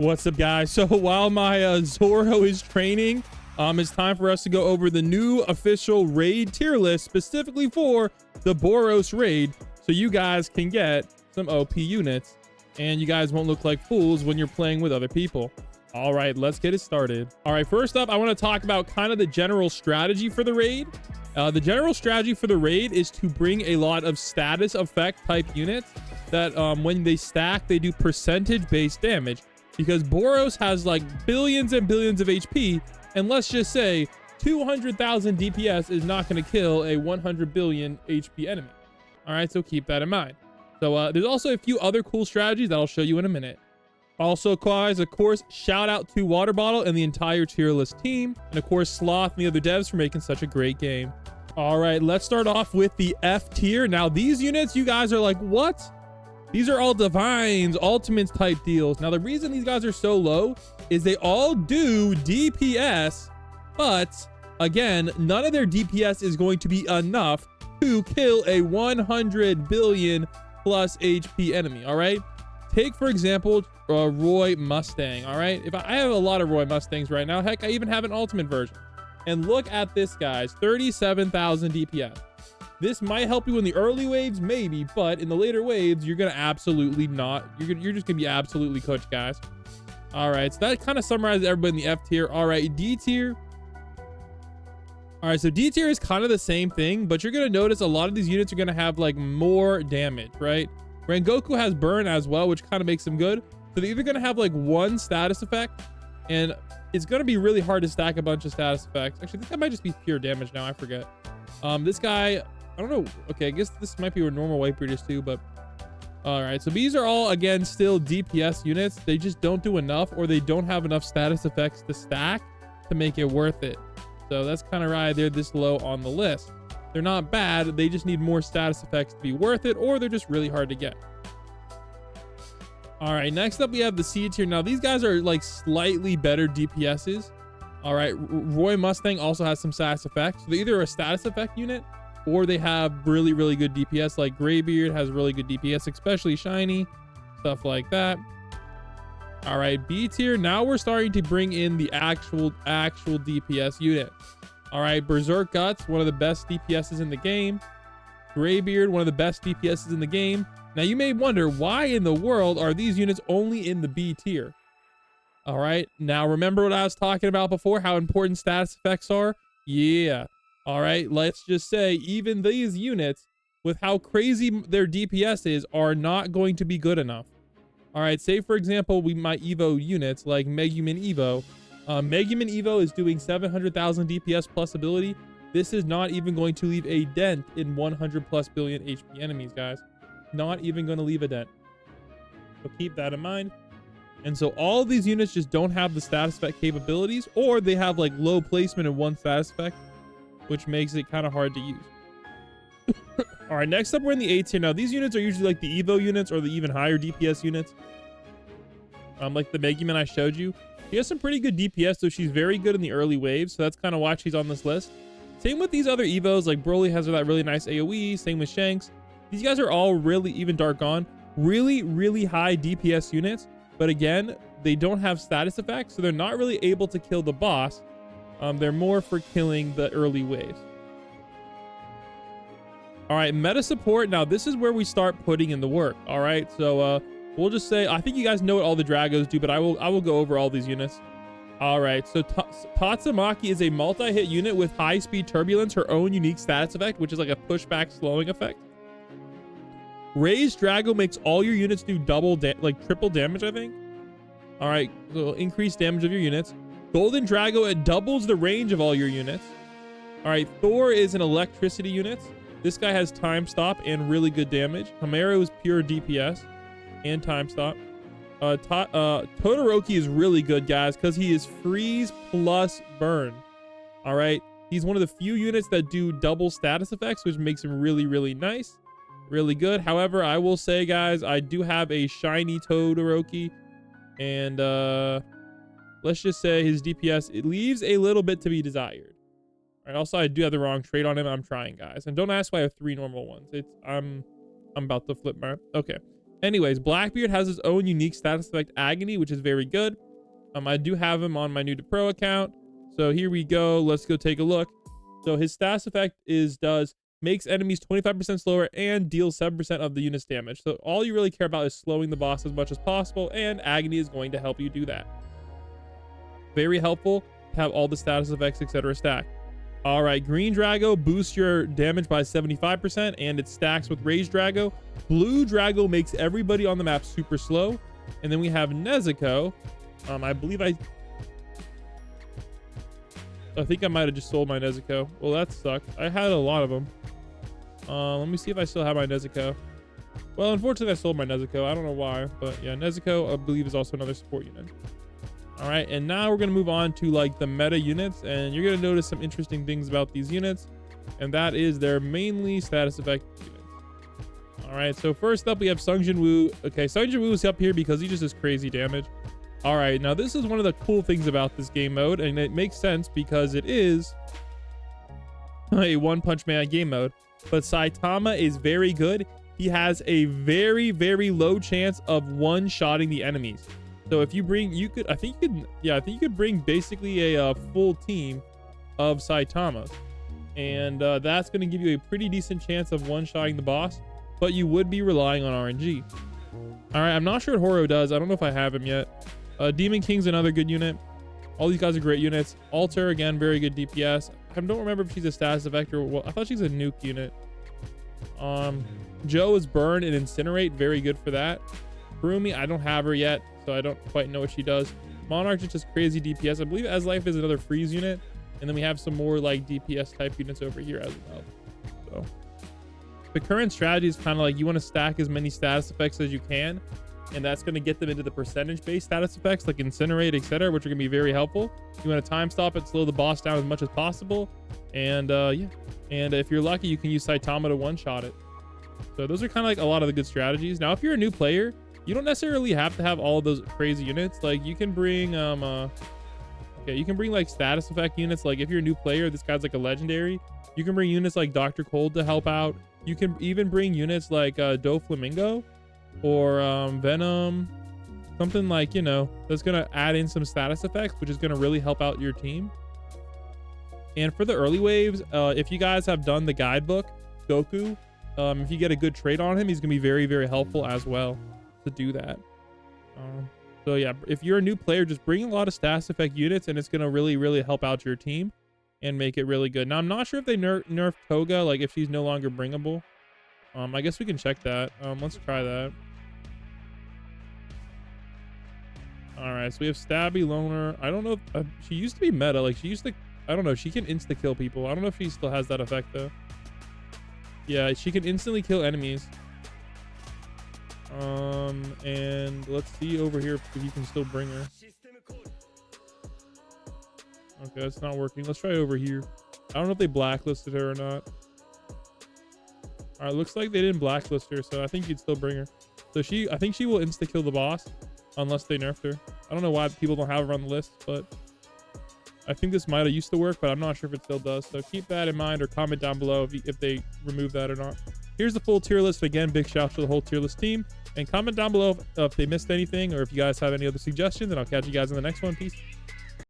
What's up, guys? So while my Zoro is training, it's time for us to go over the new official raid tier list specifically for the Boros raid, so you guys can get some OP units and you guys won't look like fools when you're playing with other people. All right, let's get it started. All right, first up, I want to talk about kind of the general strategy for the raid. The general strategy for the raid is to bring a lot of status effect type units that when they stack, they do percentage based damage. Because Boros has like billions and billions of HP, and let's just say 200,000 DPS is not going to kill a 100 billion HP enemy. All right, so keep that in mind. So there's also a few other cool strategies that I'll show you in a minute. Also, guys, of course, shout out to Water Bottle and the entire tier list team, and of course Sloth and the other devs for making such a great game. All right, let's start off with the F tier. Now these units, you guys are like, what? These are all divines, ultimates type deals. Now, the reason these guys are so low is they all do DPS, but again, none of their DPS is going to be enough to kill a 100 billion plus HP enemy. All right. Take, for example, Roy Mustang. All right. If I have a lot of Roy Mustangs right now, heck, I even have an ultimate version. And look at this, guys, 37,000 DPS. This might help you in the early waves, maybe, but in the later waves, you're going to absolutely not. You're just going to be absolutely cooked, guys. All right, so that kind of summarizes everybody in the F tier. All right, D tier. All right, so D tier is kind of the same thing, but you're going to notice a lot of these units are going to have like more damage, right? Rengoku has burn as well, which kind of makes them good. So they're either going to have like one status effect, and it's going to be really hard to stack a bunch of status effects. Actually, this guy might just be pure damage now. I forget. This guy, I don't know. Okay, I guess this might be a normal white breeders too, but all right. So these are all, again, still DPS units. They just don't do enough, or they don't have enough status effects to stack to make it worth it. So that's kind of why they're this low on the list. They're not bad. They just need more status effects to be worth it, or they're just really hard to get. All right, next up we have the C tier. Now these guys are like slightly better DPSs. All right, Roy Mustang also has some status effects. So they're either a status effect unit, or they have really, really good DPS. Like Graybeard has really good DPS, especially shiny, stuff like that. All right, B tier. Now we're starting to bring in the actual DPS unit. All right, Berserk Guts, one of the best DPSs in the game. Graybeard, one of the best DPSs in the game. Now you may wonder, why in the world are these units only in the B tier? All right, now remember what I was talking about before, how important status effects are? Yeah. All right, let's just say even these units, with how crazy their DPS is, are not going to be good enough. All right, say for example, my Evo units like Megumin Evo. Megumin Evo is doing 700,000 DPS plus ability. This is not even going to leave a dent in 100 plus billion HP enemies, guys. Not even going to leave a dent. So keep that in mind. And so all of these units just don't have the status effect capabilities, or they have like low placement in one status effect, which makes it kind of hard to use. All right, next up we're in the A tier. Now these units are usually like the Evo units or the even higher DPS units. Like the Megumin I showed you. She has some pretty good DPS, so she's very good in the early waves. So that's kind of why she's on this list. Same with these other Evos, like Broly has that really nice AoE. Same with Shanks. These guys are all really, even Darkon, really, really high DPS units. But again, they don't have status effects, so they're not really able to kill the boss. They're more for killing the early waves. All right, meta support. Now, this is where we start putting in the work. All right, so we'll just say, I think you guys know what all the Dragos do, but I will go over all these units. All right, so Tatsumaki is a multi-hit unit with high-speed turbulence, her own unique status effect, which is like a pushback slowing effect. Raised Drago makes all your units do triple damage, I think. All right, so increase damage of your units. Golden Drago, it doubles the range of all your units. All right, Thor is an electricity unit. This guy has time stop and really good damage. Homero is pure DPS and time stop. Todoroki is really good, guys, because he is freeze plus burn. All right, he's one of the few units that do double status effects, which makes him really, really nice. Really good. However, I will say, guys, I do have a shiny Todoroki, and let's just say his DPS, it leaves a little bit to be desired. All right, also I do have the wrong trait on him. I'm trying, guys, and don't ask why I have 3 normal ones. I'm about to flip my okay. Anyways, Blackbeard has his own unique status effect, Agony, which is very good. I do have him on my new to pro account. So here we go. Let's go take a look. So his status effect makes enemies 25% slower and deals 7% of the unit's damage. So all you really care about is slowing the boss as much as possible, and Agony is going to help you do that. Very helpful to have all the status effects, etc. stacked. All right, Green Drago boosts your damage by 75%, and it stacks with Rage Drago. Blue Drago makes everybody on the map super slow. And then we have Nezuko. I believe I think I might have just sold my Nezuko. Well, that sucked. I had a lot of them. Let me see if I still have my Nezuko. Well, unfortunately, I sold my Nezuko. I don't know why, but yeah, Nezuko, I believe, is also another support unit. All right, and now we're going to move on to like the meta units, and you're going to notice some interesting things about these units, and that is they're mainly status effect units. All right, so first up, we have Sung Jin Woo. Okay, Sung Jin Woo is up here because he just does crazy damage. All right, now this is one of the cool things about this game mode, and it makes sense because it is a One Punch Man game mode. But Saitama is very good. He has a very, very low chance of one-shotting the enemies. So if you bring, I think you could bring basically a full team of Saitamas, and that's going to give you a pretty decent chance of one-shotting the boss. But you would be relying on RNG. All right, I'm not sure what Horo does. I don't know if I have him yet. Demon King's another good unit. All these guys are great units. Alter, again, very good DPS. I don't remember if she's a status effect or what. I thought she's a nuke unit. Joe is Burn and Incinerate. Very good for that. Brumi, I don't have her yet, so I don't quite know what she does. Monarch is just crazy DPS. I believe As Life is another freeze unit. And then we have some more like DPS type units over here as well. So the current strategy is kind of like you want to stack as many status effects as you can, and that's going to get them into the percentage based status effects like Incinerate, etc., which are going to be very helpful. You want to time stop it, slow the boss down as much as possible, and yeah, and if you're lucky, you can use Saitama to one shot it. So those are kind of like a lot of the good strategies. Now if you're a new player, you don't necessarily have to have all of those crazy units. Like you can bring you can bring like status effect units. Like if you're a new player, this guy's like a legendary, you can bring units like Dr. Cold to help out. You can even bring units like Doflamingo or Venom, something like, you know, that's going to add in some status effects, which is going to really help out your team. And for the early waves, if you guys have done the guidebook, Goku, if you get a good trade on him, he's going to be very, very helpful as well to do that. So yeah, if you're a new player, just bring a lot of status effect units, and it's going to really, really help out your team and make it really good. Now, I'm not sure if they nerfed Toga, like if she's no longer bringable. I guess we can check that. Let's try that. All right, so we have Stabby, Loner. I don't know if she used to be meta. Like she used to, I don't know. She can insta kill people. I don't know if she still has that effect though. Yeah, she can instantly kill enemies. And let's see over here if you can still bring her. Okay, that's not working. Let's try over here. I don't know if they blacklisted her or not. All right, looks like they didn't blacklist her, so I think you'd still bring her. So I think she will insta kill the boss unless they nerfed her. I don't know why people don't have her on the list, but I think this might have used to work, but I'm not sure if it still does. So keep that in mind, or comment down below if they remove that or not. Here's the full tier list. Again, big shout out to the whole tier list team, and comment down below if they missed anything or if you guys have any other suggestions, and I'll catch you guys in the next one. Peace.